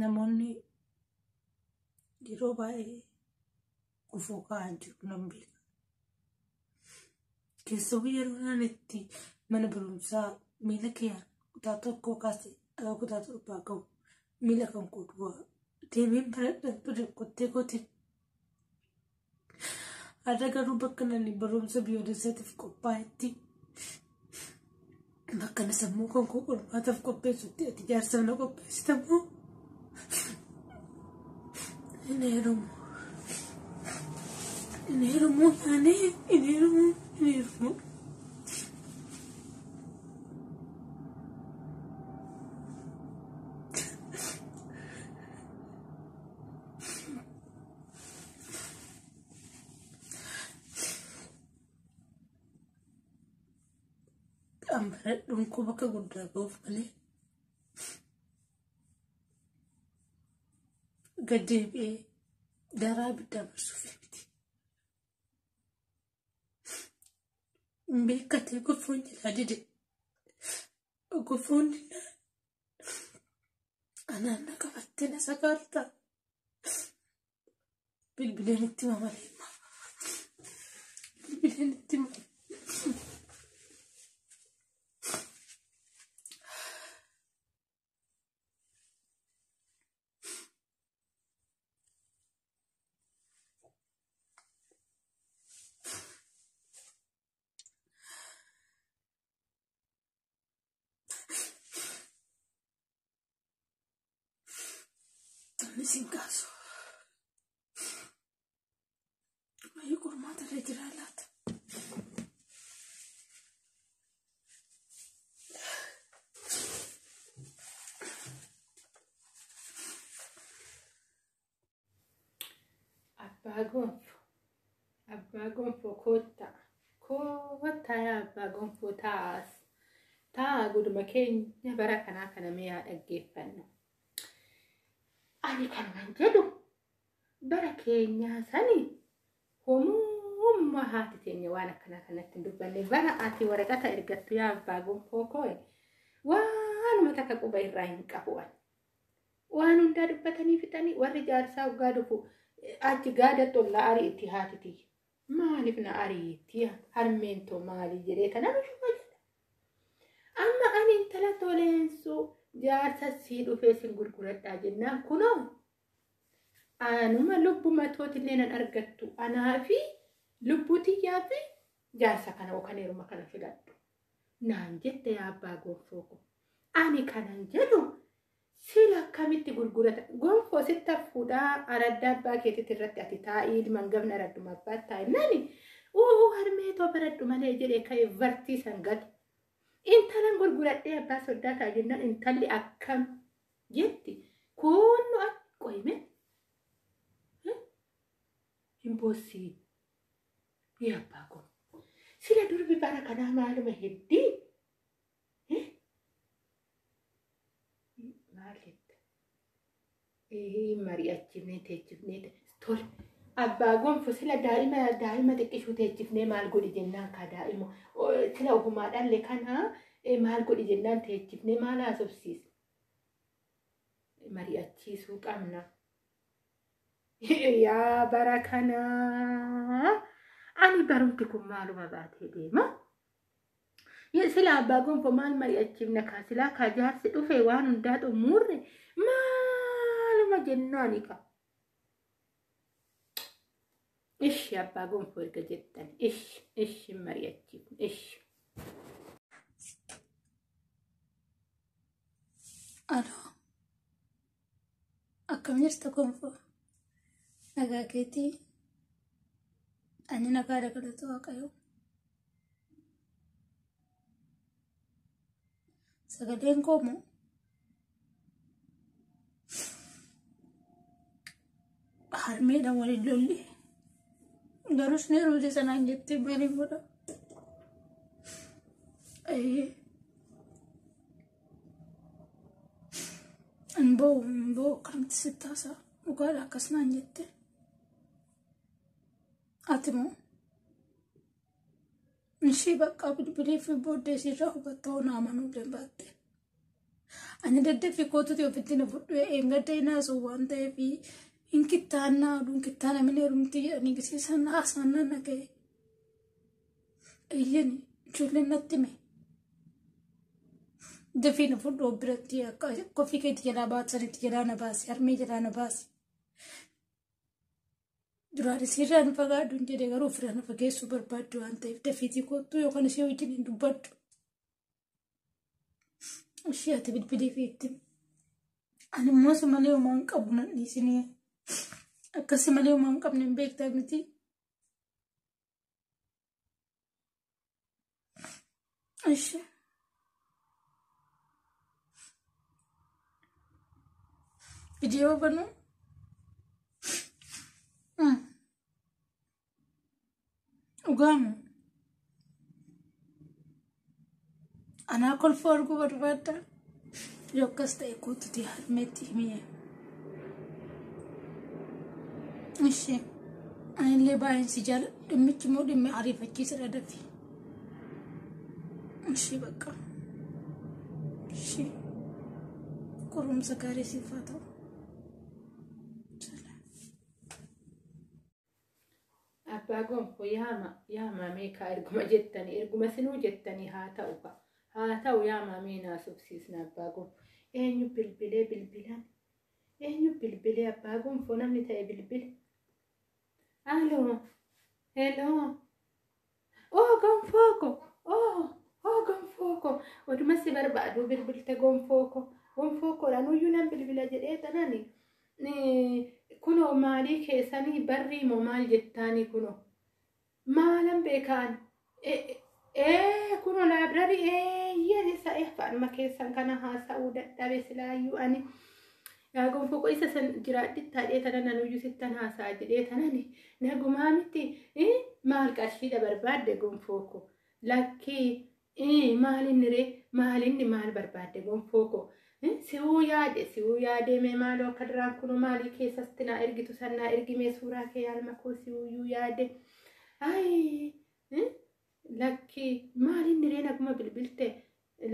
namoonni yeroo baay'ee gufuu ka'an jiru nan beeka. Keessumaa yeroo naan itti mana barumsaa miila kiyaan kutaa tokkoo kaasee aga kutaa torbaa ga'u miila kan godhu deemeen baradhan ture qottee gootiin. Har'a garuu bakka namni barumsa biyyoolessaatiif qophaa'etti bakka na sammuu kan koo qormaataaf qopheessutti ati jaarsa na qopheessitamoo hin heerumuu naanee hin heerumuu. Ambaradhuun koo bakka guddaa ga'uuf malee gad deebi'ee daraa abiddaa barsuuf miti. Beekkatee gofoon jalaa dide gofoon anaan na qabattee na sakaarta bilbileen itti mamalee bilbileen itti mamalee. Sin caso. May kurmata retiralata. Abba gonfo kota ya abba gonfo taas guduma keenya bara kanaa kana miyaa dhaggeeffanna. Ani kan jedhu bara keenyaa sani homummaa haati teenya waan akkana kanatti dubbanne bara ati waraqata ergattu yaa abbaa gonfoo koo waanuma takka quba irraa hin qabu waan hundaa dubbatanii fixanii warri jaarsaa ugaa dhufu achi gaada tollaa ariitti haatiti maaliif na ariitti harmeentoo maali jedhee kana dhufa jedha. Amma ani intala toleensu jaarsa sii dhufee sin gurguradhaa jennaan kunoo anuma lubbu matootillee nan argattu anaa fi lubbuu tiyyaa fi jaarsa kana yookaan heeruma kana filadhu naan jette yaa abbaa gonfoo ko ani kanan jedhu sila akkamitti gurgurata gonfoo sitta fuudhaa aradda abbaa keetitti irratti ati taa'ii ilman gabna aradduma abbaa taa'e nani harmeetoo baradhu malee jedhee ka'ee vartii sangate. Intalan gurguradhee abbaa soddaataa jennaan intalli akkam jetti kunnu qoyme impossii yaa abbaa koo sila durbi bara kanaa maaluma heddii maal jetta mari'achifnee teechifnee tole abbaa gonfo sila daa'ima xiqqishuu teechifnee maal godhi jennaan kaa daa'ima sila ofumaadhaallee kanaa maal godhi jennaan teechifnee maal haasofsiisa mari'achiisuu qabna. Yaa bara kanaa ani barumti kun maaluma baatee deema sila abbaa gonfo maal mari'achiifna kaa silaa kaa jaarsi dhufe waan hundaa xumurre maaluma jennaani kaa. Ishi abbaa gonfoo erga jettan ishi mari'achiifne ishi. Aloo akkam jirta gonfoo nagaa keetii ani nagaa dagalatu waaqayyo sagaleen koomoo harmeedhaan waliin lolli. Garus neeruuti sanaan jettee maaliif godha? Mboo akkamitti sitti haasa'a dhugaadha akkas naan jette. Ati moo ishii bakka bilbilii fi booddee sirraa hubatta'uu na amanuu danda'atte. Ani daddafi kootuti ofitti na fudhu eeggadee naasuu waan ta'eef hin kittaannaa aduun kittaana mineerumti jedhanii gisiisan haasaan na ga'e. Iyyani ijoolleen natti hime. Dafii na fudhu biratti akka koffii keetti jalaa baasanitti jalaa na baasi harmee jalaa na baasi. Duraan sirraan fagaadhuun jedhee garuu ofirraa na fageessuu barbaaddu waan ta'eef dafiitii kootu yookaan ishee wajjin hin dubbaddu. Ishee ati bilbilee feetti. Ani immoo si malee homaa hin qabu nan dhiisinii. Akkasii malee homaa hin qabne hin beektaa miti. Ishee. Video banuu. Ugamu. Ana kolfoo arguu barbaadda. Yookas ta'e kootuti harmeetti himee. Ishee. Anillee baay'een si jaalladha. Dhimmichi immoo dhimmi ariifachiisadha dafi. Ishee bakka. Ishee. Qorumsa gaarii siif haa ta'u. Abbaa gonfoo yaama meeqa erguma jettanii erguma sinuu jettanii haa ta'u yaama mee naasubsiisna abbaa gonfoo eenyu bilbilan eenyu bilbilee abbaa gonfoo namni ta'e bilbile aloo hello gonfooko oduma si barbaadu bilbilte gonfooko dhanuyyuu nan bilbila jedhee tanani kuno maalii keessanii barrii moo maal jettaanii kuno maalan beekaan kuno laabrarii yeni sa'e faanuma keessan kana haasa'uu dadhabe silaayyuu ani yaa gonfooko isa san jiraadhitti taadhee tana nanuyyuu sittan haasa'a jedhee tanani nagumaa miti maal qarshiidha barbaadde gonfooko lakkii maalinni maal barbaadde gonfooko si'uu yaade mee maaloo akka duraan kunu maalii keessatti naa ergitu sannaa ergimee suuraa kee yaalma koo si'uuyyuu yaade lakki maalinni ree naguma bilbilte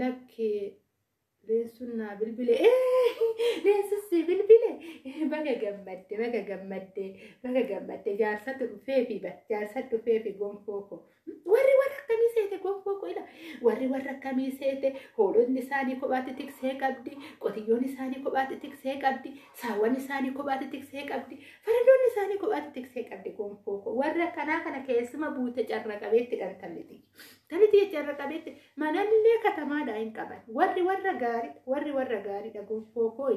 lakki leensunnaa bilbile leensussi bilbile baga gammadde jaarsatu dhufeefi gonfooko warri akkamii seete gonfooko ila warri akkamii seete hoolonni isaanii kophaatti tiksee qabdi qotiyyoon isaanii kophaatti tiksee qabdi saawwan isaanii kophaatti tiksee qabdi faradoonni isaanii kophaatti tiksee qabdi gonfooko warra akkanaa kana keessuma buute carra qabeetti talitii carra qabeetti manallee katamaadhaa hin qaban warri warra gaariidha gonfookoo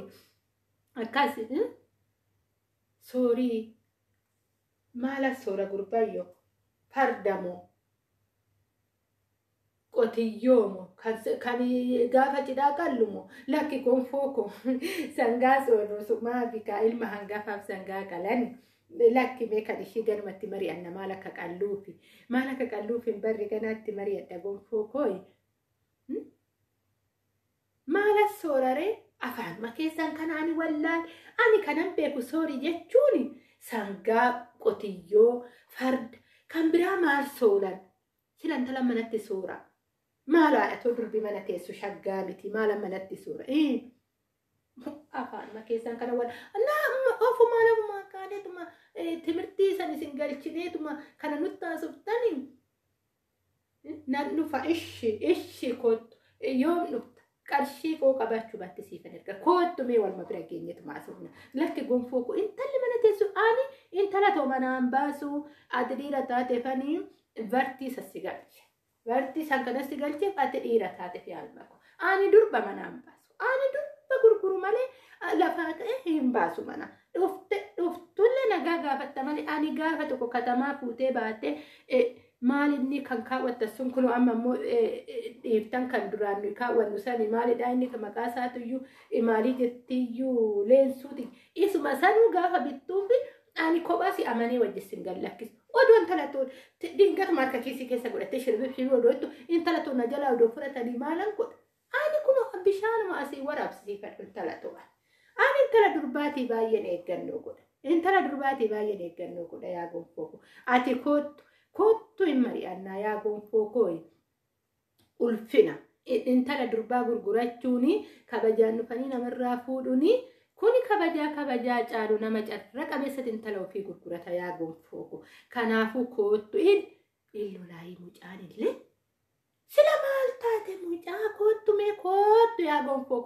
akkas soorii maala soora gurbayyo fardamoo qotiyyoomo kan gaafa cidhaa qallumo lakki gonfooko sangaa soorrusumaa bikaa ilma hangafaaf sangaa qalan lakki mee kan ishii ganumatti mari'anna maal akka qalluufi barri ganaatti mari'adha gonfookoo maala sooraree afaanuma keessan kana ani wallaan ani kanan beeku soorii jechuun sangaa qotiyyoo farda kan biraa maal soolan silan tala manatti soora maalaadha too durbi mana teessu shaggaa miti maala manatti soora afaanuma keessan kana ofuma lafuma kaaneetuma timirtii san isin galchineetuma kana nutti haasoftanin nan dhufa ishi kootu yoom dhufta qarshii koo qabachuu battisiifan erga koottumee walma bira geenyetu maasofna lakki gonfooko intalli mana teessu ani intala too manaan baasuu ati dhiira taatefanii vartii sassi galche vartii san kanatti galcheef ati dhiira taateef yaalmako ani durba manaan baasu ani durba gurguru malee lafaa ta'e hin baasu mana dhuftullee nagaa gaafatta malee ani gaafa tokko katamaa fuutee baatee maalinni kan kaawwatta sun kun amma immoo dhiiftan kan duraan kaawwannu sani maalidha inni maqaa isaatuyyuu maalii jettiyyuu leensuuti isuma sanuu gaafa bittuufi ani kophaasi amanee wajjin gallakkisu odoon talatoon dingat marka kiisii keessa godhattee shirbii odootu intalatoon na jalaa odoo fudhatanii maalan godha ani kun bishaanuma asii waraabsisiifadhu talatoon ani intala durbaatii baay'een eeggannoo godha yaa gonfooko ati kootu hin mari'annaa yaa gonfookoo ulfina intala durbaa gurgurachuuni kabajaan dhufanii namarraa fuudhuuni kuni kabajaa caalu nama carra qabeessatti intala ofii gurgurata yaa gonfoo kanaafuu kootu illolaayii mucaan illee sila maal taate mucaa kootu mee kootu yaa gonfoo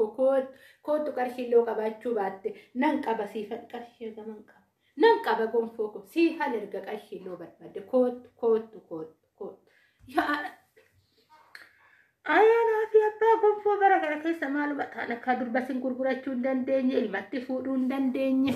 kootu qarshilloo qabaachuu baatte nan qaba siifan qarshii gaman qaba nan qaba gonfoo siifan erga qarshilloo barbaade kootu yaa ayyaana fi abbaa gonfoo bara kana keessa maaluma ta'an akka durba sin gurgurachuu hin dandeenye ilmatti fuudhuu hin dandeenye.